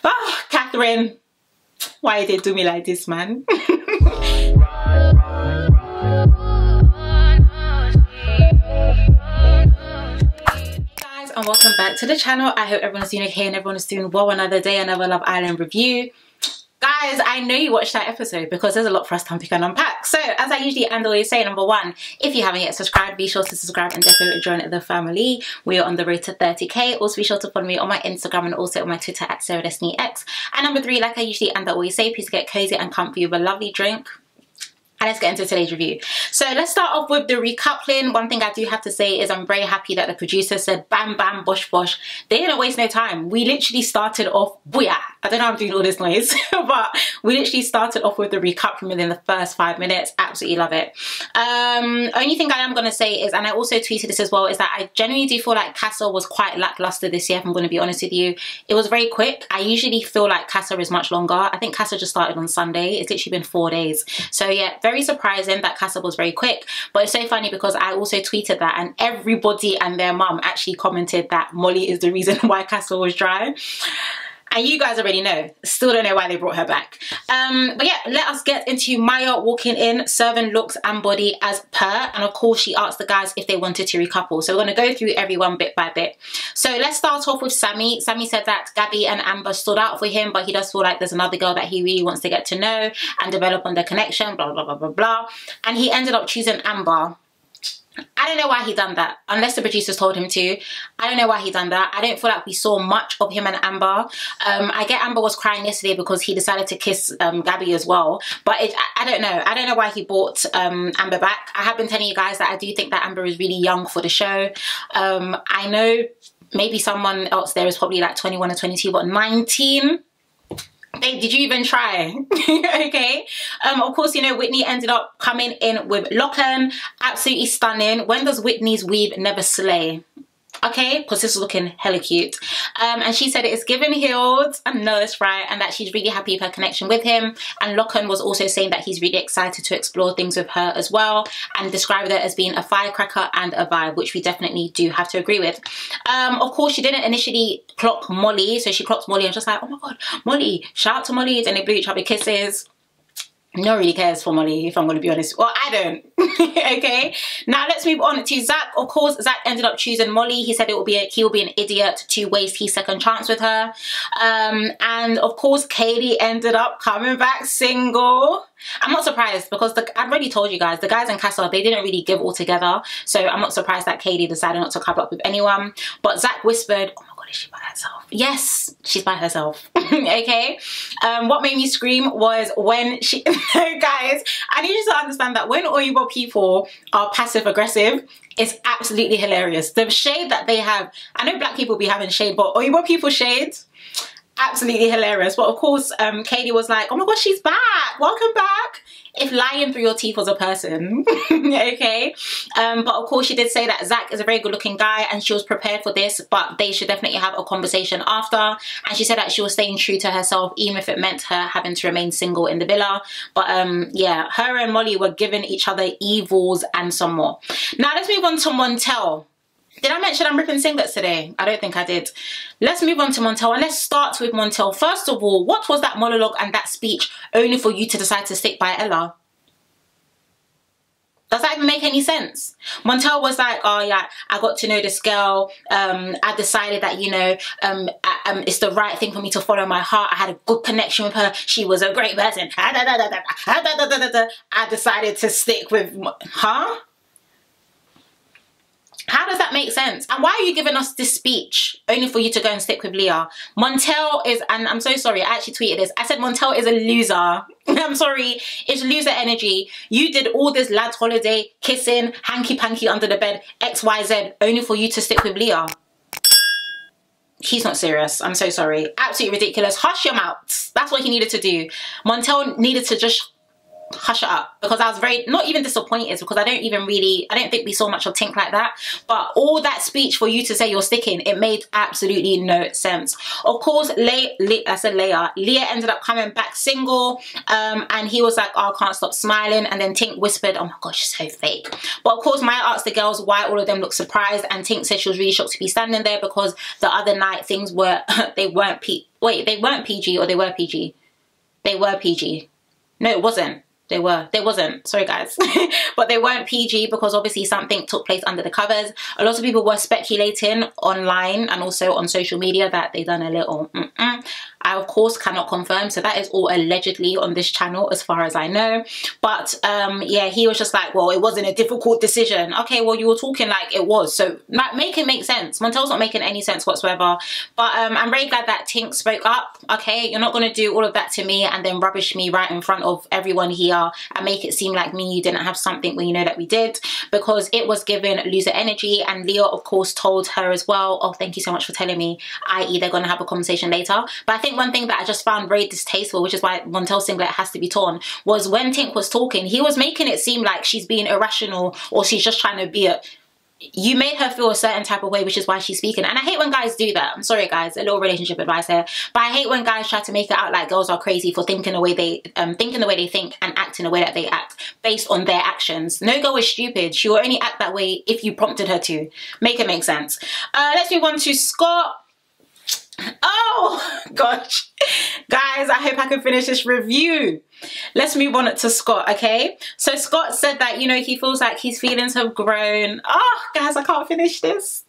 Oh, Catherine, why you did do me like this, man? And welcome back to the channel. I hope everyone's doing okay and everyone's doing well. Another day, another Love Island review. Guys, I know you watched that episode because there's a lot for us to unpick and unpack. So, as I usually and always say, number one, if you haven't yet subscribed, be sure to subscribe and definitely join the family. We are on the road to 30k. Also, be sure to follow me on my Instagram and also on my Twitter at SarahDestinyX. And number three, like I usually and always say, please get cozy and comfy with a lovely drink. And let's get into today's review. So let's start off with the recoupling. One thing I do have to say is I'm very happy that the producer said bam bam bosh bosh. They didn't waste no time. We literally started off, booyah. I don't know how I'm doing all this noise, but we literally started off with the recoupling within the first 5 minutes. Absolutely love it. Only thing I am going to say is, and I also tweeted this as well, is that I genuinely do feel like Casa was quite lackluster this year, if I'm going to be honest with you. It was very quick. I usually feel like Casa is much longer. I think Casa just started on Sunday. It's literally been 4 days. So yeah, very surprising that Casa was very quick. But it's so funny because I also tweeted that and everybody and their mum actually commented that Molly is the reason why Casa was dry. And you guys already know. Still don't know why they brought her back. But yeah, let us get into Maya walking in, serving looks and body as per. And of course, she asked the guys if they wanted to recouple. So we're going to go through everyone bit by bit. So let's start off with Sammy. Sammy said that Gabby and Amber stood out for him, but he does feel like there's another girl that he really wants to get to know and develop on their connection, blah, blah, blah, blah, blah. And he ended up choosing Amber. I don't know why he done that, unless the producers told him to. I don't know why he done that. I don't feel like we saw much of him and Amber. I get Amber was crying yesterday because he decided to kiss Gabby as well. But I don't know. I don't know why he brought Amber back. I have been telling you guys that I do think that Amber is really young for the show. I know maybe someone else there is probably like 21 or 22, but 19? Hey, did you even try? Okay. Of course, you know, Whitney ended up coming in with Lachlan. Absolutely stunning. When does Whitney's weave never slay? Okay, because this is looking hella cute. And she said it is given healed. I know that's right. And that she's really happy with her connection with him. And Lachlan was also saying that he's really excited to explore things with her as well. And described it as being a firecracker and a vibe, which we definitely do have to agree with. Of course, she didn't initially clock Molly. So she clocked Molly and just like, oh my God, Molly. Shout out to Molly. And they blew each other kisses. No one really cares for Molly, if I'm going to be honest. Well, I don't. Okay. Now let's move on to Zach. Of course, Zach ended up choosing Molly. He said he will be an idiot to waste his second chance with her. And of course, Katie ended up coming back single. I'm not surprised because I've already told you guys, the guys in Casa, they didn't really give all together. So I'm not surprised that Katie decided not to couple up with anyone. But Zach whispered, oh my God, is she by herself? Yes, she's by herself. Okay. What made me scream was when she, guys, I need you to understand that when Oyibo people are passive aggressive, it's absolutely hilarious. The shade that they have, I know black people be having shade, but Oyibo people shade, absolutely hilarious. But of course, Katie was like, oh my God, she's back. Welcome back. If lying through your teeth was a person. Okay. But of course, she did say that Zach is a very good looking guy and she was prepared for this, but they should definitely have a conversation after. And she said that she was staying true to herself, even if it meant her having to remain single in the villa. But yeah, her and Molly were giving each other evils and some more. Now let's move on to Montel. Did I mention I'm ripping singlets today? I don't think I did. Let's move on to Montel and let's start with Montel. First of all, what was that monologue and that speech only for you to decide to stick by Ella? Does that even make any sense? Montel was like, oh yeah, I got to know this girl. I decided that, you know, it's the right thing for me to follow my heart. I had a good connection with her. She was a great person. I decided to stick with, huh? How does that make sense? And why are you giving us this speech only for you to go and stick with Leah? Montel is, and I'm so sorry, I actually tweeted this. I said Montel is a loser. I'm sorry, it's loser energy. You did all this lads holiday, kissing, hanky-panky under the bed, XYZ, only for you to stick with Leah. He's not serious. I'm so sorry. Absolutely ridiculous. Hush your mouth. That's what he needed to do. Montel needed to just hush it up, because I was very, not even disappointed, because I don't think we saw much of Tink like that. But all that speech for you to say you're sticking, it made absolutely no sense. Of course, Leah ended up coming back single, and he was like, oh, I can't stop smiling. And then Tink whispered, oh my gosh, she's so fake. But of course, Maya asked the girls why all of them looked surprised, and Tink said she was really shocked to be standing there because the other night things were they weren't PG, or they were PG. They were PG. No, it wasn't. They wasn't, sorry guys. But they weren't PG because obviously something took place under the covers. A lot of people were speculating online and also on social media that they done a little I of course cannot confirm, so that is all allegedly on this channel as far as I know. But yeah, he was just like, well, it wasn't a difficult decision. Okay, well, you were talking like it was, so make it make sense. Montel's not making any sense whatsoever. But I'm very glad that Tink spoke up. Okay, you're not going to do all of that to me and then rubbish me right in front of everyone here and make it seem like me and you didn't have something when you know that we did, because it was given loser energy. And Leah of course told her as well, oh, thank you so much for telling me, i.e. they're going to have a conversation later. But I think one thing that I just found very distasteful, which is why Montel's singlet has to be torn, was when Tink was talking, he was making it seem like she's being irrational or she's just trying to be a... You made her feel a certain type of way, which is why she's speaking. And I hate when guys do that. I'm sorry guys, a little relationship advice here, but I hate when guys try to make it out like girls are crazy for thinking the way they think and acting the way that they act based on their actions. No girl is stupid. She will only act that way if you prompted her to. Make it make sense. Let's move on to Scott. Oh gosh, guys, I hope I can finish this review. Let's move on to Scott, okay? So Scott said that, you know, he feels like his feelings have grown. Oh, guys, I can't finish this.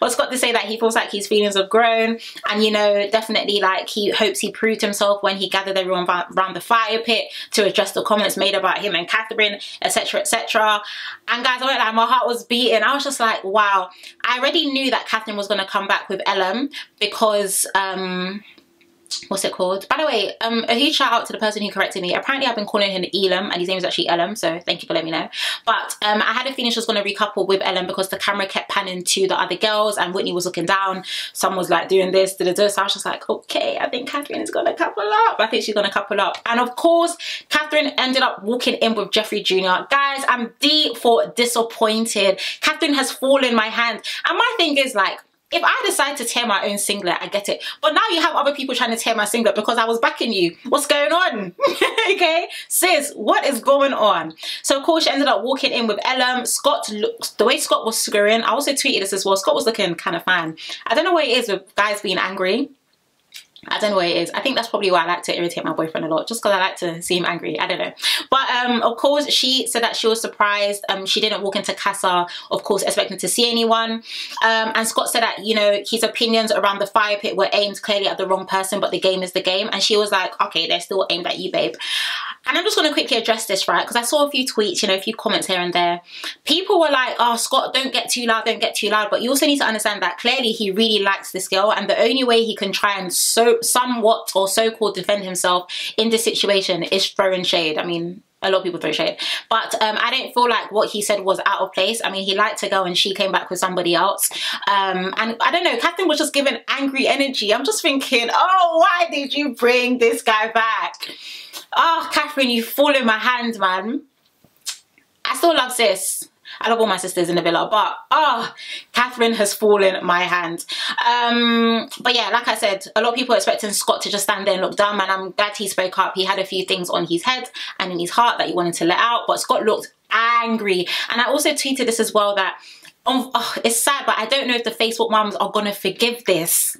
Well, Scott did say that he feels like his feelings have grown, and, you know, definitely, like, he hopes he proved himself when he gathered everyone around the fire pit to address the comments made about him and Catherine, etc., etc. And, guys, I went like, my heart was beating. I was just like, wow. I already knew that Catherine was going to come back with Elom because, what's it called? By the way, a huge shout out to the person who corrected me. Apparently I've been calling him Elom and his name is actually Elom, so thank you for letting me know. But I had a feeling she was going to recouple with Elom because the camera kept panning to the other girls and Whitney was looking down. Someone was like doing this, so I was just like, okay, I think Catherine is going to couple up. I think she's going to couple up. And of course, Catherine ended up walking in with Jeffrey Jr. Guys, I'm deep for disappointed. Catherine has fallen my hand. And my thing is like, if I decide to tear my own singlet, I get it. But now you have other people trying to tear my singlet because I was backing you. What's going on? Okay, sis, what is going on? So of course she ended up walking in with Elom. Scott looked, the way Scott was screwing, I also tweeted this as well, Scott was looking kind of fine. I don't know what it is with guys being angry. I don't know what it is. I think that's probably why I like to irritate my boyfriend a lot, just because I like to see him angry. I don't know. But of course, she said that she was surprised. She didn't walk into Casa, of course, expecting to see anyone. And Scott said that, you know, his opinions around the fire pit were aimed clearly at the wrong person, but the game is the game. And she was like, okay, they're still aimed at you, babe. And I'm just going to quickly address this, right? Because I saw a few tweets, you know, a few comments here and there. People were like, oh, Scott, don't get too loud, don't get too loud. But you also need to understand that clearly he really likes this girl. And the only way he can try and somewhat or so-called defend himself in this situation is throwing shade. I mean, a lot of people throw shade. But I don't feel like what he said was out of place. I mean, he liked to go and she came back with somebody else. And I don't know, Catherine was just giving angry energy. I'm just thinking, oh, why did you bring this guy back? Oh, Catherine, you fall in my hand, man. I still love sis. I love all my sisters in the villa, but Catherine has fallen my hand. But yeah, like I said, a lot of people are expecting Scott to just stand there and look dumb, and I'm glad he spoke up. He had a few things on his head and in his heart that he wanted to let out, but Scott looked angry. And I also tweeted this as well, that it's sad, but I don't know if the Facebook mums are gonna forgive this.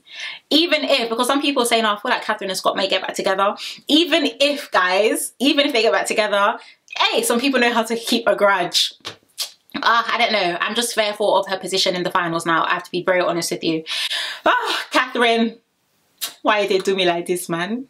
Even if, because some people are saying, oh, I feel like Catherine and Scott may get back together. Even if, guys, even if they get back together, hey, some people know how to keep a grudge. I don't know. I'm just fearful of her position in the finals now. I have to be very honest with you. Catherine, why did they do me like this, man?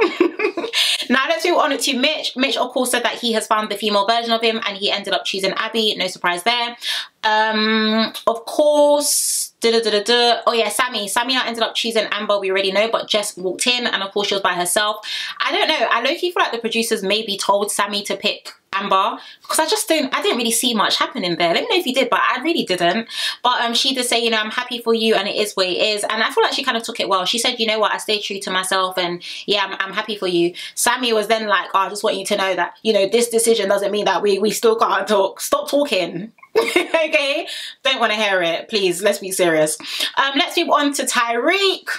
Now let's move on to Mitch. Mitch, of course, said that he has found the female version of him and he ended up choosing Abby. No surprise there. Of course, oh yeah, Sammy ended up choosing Amber, we already know, but Jess walked in and of course she was by herself. I don't know, I low-key feel like the producers maybe told Sammy to pick Amber, because I didn't really see much happening there. Let me know if you did, but I really didn't. But she did say, you know, I'm happy for you and it is what it is. And I feel like she kind of took it well. She said, you know what, I stayed true to myself and yeah, I'm happy for you. Sammy was then like, oh, I just want you to know that, you know, this decision doesn't mean that we still can't talk. Stop talking. Okay, don't want to hear it, please. Let's be serious. Let's move on to Tyrique.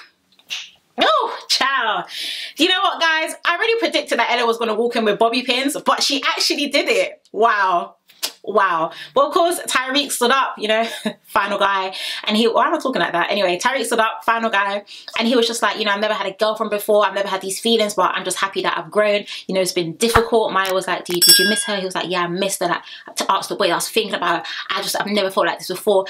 Oh, ciao. You know what, guys? I already predicted that Ella was going to walk in with bobby pins, but she actually did it. Wow. Wow. Well, of course, Tyrique stood up, you know, final guy. And why am I talking like that? Anyway, Tyrique stood up, final guy. And he was just like, you know, I've never had a girlfriend before. I've never had these feelings, but I'm just happy that I've grown. You know, it's been difficult. Maya was like, did you miss her? He was like, yeah, I missed her. Like, to ask the way I was thinking about her. I've never felt like this before.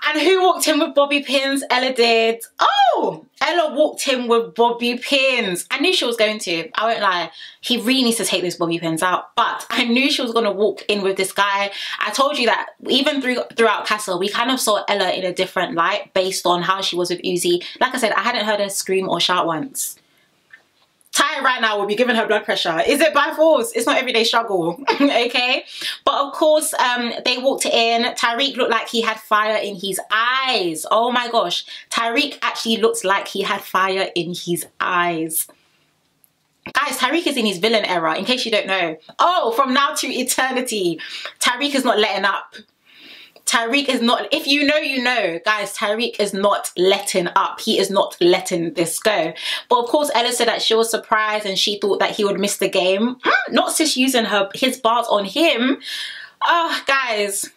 And who walked in with bobby pins? Ella did. Oh, Ella walked in with bobby pins. I knew she was going to. I won't lie. He really needs to take those bobby pins out. But I knew she was going to walk in with this guy. I told you that even throughout Casa, we kind of saw Ella in a different light based on how she was with Ouzy. Like I said, I hadn't heard her scream or shout once. Ty right now will be giving her blood pressure. Is it by force? It's not everyday struggle. Okay, but of course they walked in. Tyrique looked like he had fire in his eyes. Oh my gosh, Tyrique actually looks like he had fire in his eyes. Guys, Tyrique is in his villain era, in case you don't know. Oh, from now to eternity, Tyrique is not letting up. Tyrique is not, if you know, you know. Guys, Tyrique is not letting up. He is not letting this go. But of course, Ella said that she was surprised and she thought that he would miss the game. Not sis using his bars on him. Oh, guys.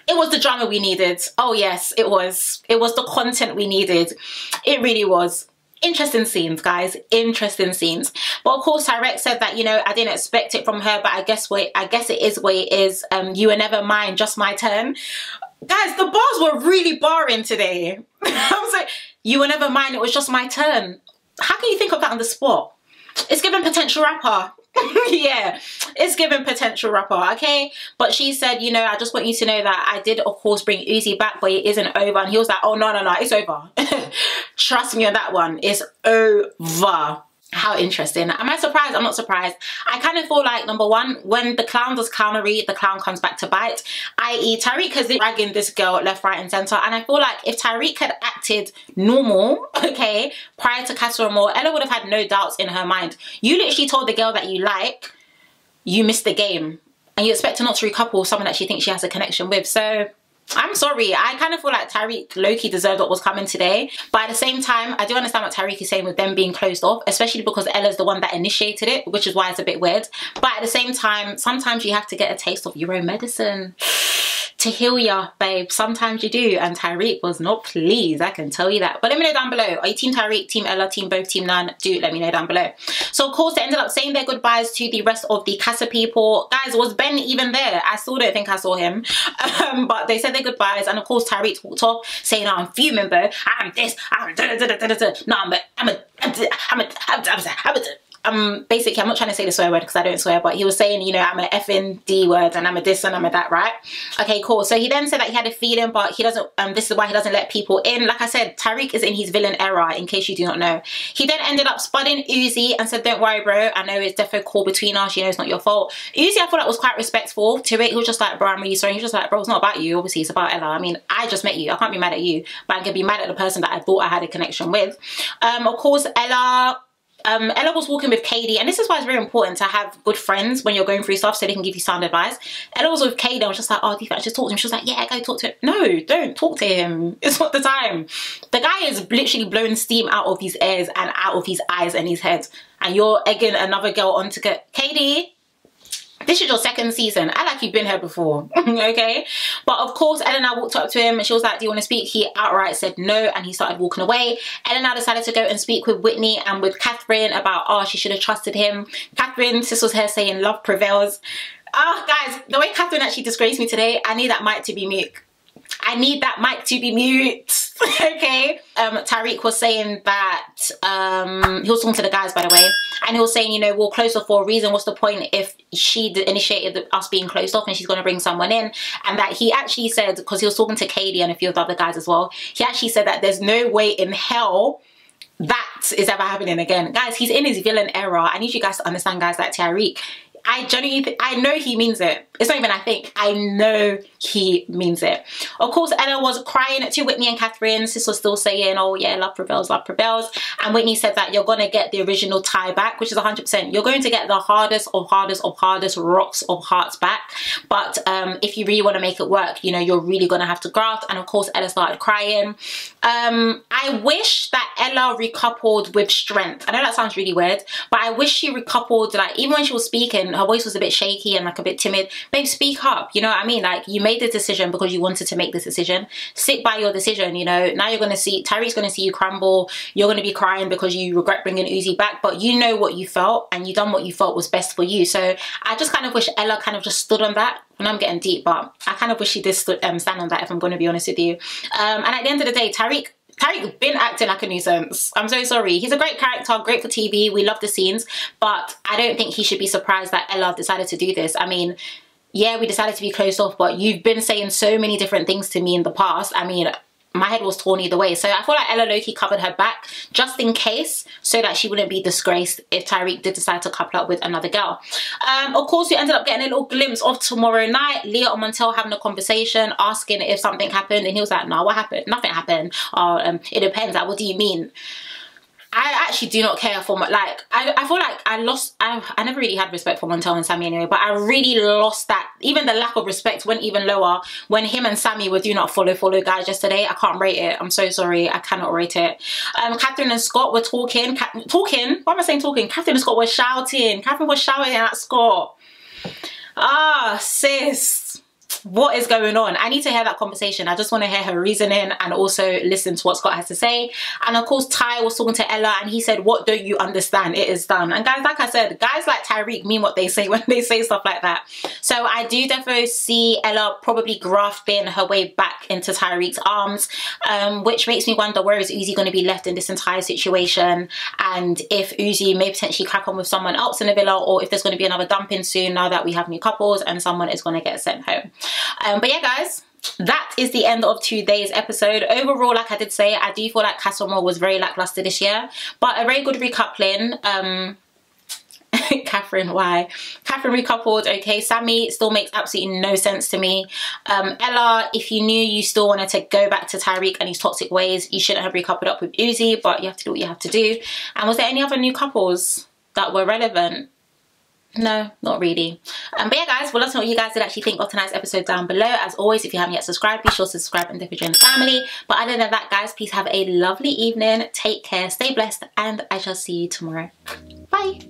It was the drama we needed. Oh, yes, it was. It was the content we needed. It really was. Interesting scenes, guys. Interesting scenes. But of course, Tyrique said that, you know, I didn't expect it from her, but I guess it is what it is. You were never mine, just my turn. Guys, the bars were really barring today. I was like, you were never mine, it was just my turn. How can you think of that on the spot? It's giving potential rapper. Yeah, it's giving potential rapper, okay? But she said, you know, I just want you to know that I did, of course, bring Ouzy back, but it isn't over. And he was like, oh, no, it's over. Trust me on that one. It's over. How interesting. Am I surprised? I'm not surprised. I kind of feel like, number one, when the clown does clownery, the clown comes back to bite. I.e. Tyrique has been dragging this girl left, right and centre. And I feel like if Tyrique had acted normal, okay, prior to Casa and more, Ella would have had no doubts in her mind. You literally told the girl that you like, you missed the game. And you expect her not to recouple someone that she thinks she has a connection with. So I'm sorry, I kind of feel like Tyrique low-key deserved what was coming today. But at the same time, I do understand what Tyrique is saying with them being closed off, especially because Ella's the one that initiated it, which is why it's a bit weird. But at the same time, sometimes you have to get a taste of your own medicine to heal ya, babe. Sometimes you do, and Tyrique was not pleased, I can tell you that. But let me know down below. Are you team Tyrique, team Ella, team both, team none? Do let me know down below. So of course they ended up saying their goodbyes to the rest of the Casa people. Guys, was Ben even there? I still don't think I saw him. But they said their goodbyes, and of course Tyrique walked off saying, oh, I'm fuming, bro. I'm this, I'm da da da da da da. No, basically, I'm not trying to say the swear word because I don't swear, but he was saying, you know, I'm an effing D word and I'm a this and I'm a that, right? Okay, cool. So he then said that he had a feeling, but he doesn't, this is why he doesn't let people in. Like I said, Tyrique is in his villain era, in case you do not know. He then ended up spudding Ouzy and said, don't worry, bro. I know it's definitely cool between us. You know, it's not your fault. Ouzy, I thought that was quite respectful to it. He was just like, bro, I'm really sorry. He was just like, bro, it's not about you. Obviously, it's about Ella. I mean, I just met you. I can't be mad at you, but I can be mad at the person that I thought I had a connection with. Of course, Ella was walking with Katie, and this is why it's very important to have good friends when you're going through stuff so they can give you sound advice. Ella was with Katie. I was just like, oh, do you think I should talk to him? She was like, yeah, go talk to him. No, don't talk to him. It's not the time. The guy is literally blowing steam out of his ears and out of his eyes and his head, and you're egging another girl on to get Katie. This is your second season. I like you've been here before. Okay, but of course Elena walked up to him and she was like, do you want to speak? He outright said no, and he started walking away. Elena decided to go and speak with Whitney and with Catherine about, oh, she should have trusted him. Catherine, sis was here saying love prevails. Oh guys, the way Catherine actually disgraced me today, I need that mic to be mute. I need that mic to be mute. Okay. Tyrique was saying that he was talking to the guys, by the way, and he was saying, you know, we'll close off for a reason. What's the point if she initiated us being closed off and she's going to bring someone in? And that he actually said, because he was talking to Katie and a few of the other guys as well, he actually said that there's no way in hell that is ever happening again. Guys, he's in his villain era. I need you guys to understand, guys, that Tyrique, I genuinely, I know he means it. It's not even I think, I know he means it. Of course, Ella was crying to Whitney and Catherine. Sis was still saying, oh yeah, love prevails, love prevails. And Whitney said that you're gonna get the original tie back, which is 100%. You're going to get the hardest of hardest of hardest rocks of hearts back. But if you really want to make it work, you know, you're really gonna have to graft. And of course, Ella started crying. I wish that Ella recoupled with strength. I know that sounds really weird, but I wish she recoupled, like, even when she was speaking, her voice was a bit shaky and like a bit timid. Babe, speak up, you know what I mean? Like, you made the decision because you wanted to make this decision. Stick by your decision, you know. Now you're going to see, Tyrique's going to see you crumble. You're going to be crying because you regret bringing Ouzy back, but you know what you felt and you done what you felt was best for you. So I just kind of wish Ella kind of just stood on that. And I'm getting deep, but I kind of wish she did stand on that, if I'm going to be honest with you. And at the end of the day, Tyrique been acting like a nuisance. I'm so sorry. He's a great character, great for TV. We love the scenes, but I don't think he should be surprised that Ella decided to do this. I mean, yeah, we decided to be closed off, but you've been saying so many different things to me in the past. I mean, my head was torn either way. So I feel like Ella low-key covered her back just in case, so that she wouldn't be disgraced if Tyrique did decide to couple up with another girl. Of course, we ended up getting a little glimpse of tomorrow night. Leah and Montel having a conversation, asking if something happened, and he was like, no, what happened? Nothing happened. It depends. Like, what do you mean? I actually do not care for my, like, I feel like I never really had respect for Montel and Sammy anyway, but I really lost that. Even the lack of respect went even lower when him and Sammy were do not follow guys yesterday. I can't rate it. I'm so sorry. I cannot rate it. Catherine and Scott were talking. Why am I saying talking? Catherine and Scott were shouting. Catherine was shouting at Scott. Ah, sis. What is going on? I need to hear that conversation. I just want to hear her reasoning and also listen to what Scott has to say. And of course, Ty was talking to Ella and he said, what don't you understand? It is done. And guys, like I said, guys like Tyrique mean what they say when they say stuff like that. So I do definitely see Ella probably grafting her way back into Tyrique's arms, which makes me wonder, where is Ouzy going to be left in this entire situation? And if Ouzy may potentially crack on with someone else in the villa, or if there's going to be another dumping soon now that we have new couples and someone is going to get sent home. But yeah, guys, that is the end of today's episode. Overall, like I did say, I do feel like Casa was very lackluster this year, but a very good recoupling. Catherine, why? Catherine recoupled, okay. Sammy still makes absolutely no sense to me. Ella, if you knew you still wanted to go back to Tyrique and his toxic ways, you shouldn't have recoupled up with Ouzy, but you have to do what you have to do. And was there any other new couples that were relevant? No, not really. But yeah, guys, well, let us know what you guys did actually think of tonight's episode down below. As always, if you haven't yet subscribed, be sure to subscribe and definitely join the family. But other than that, guys, please have a lovely evening. Take care, stay blessed, and I shall see you tomorrow. Bye.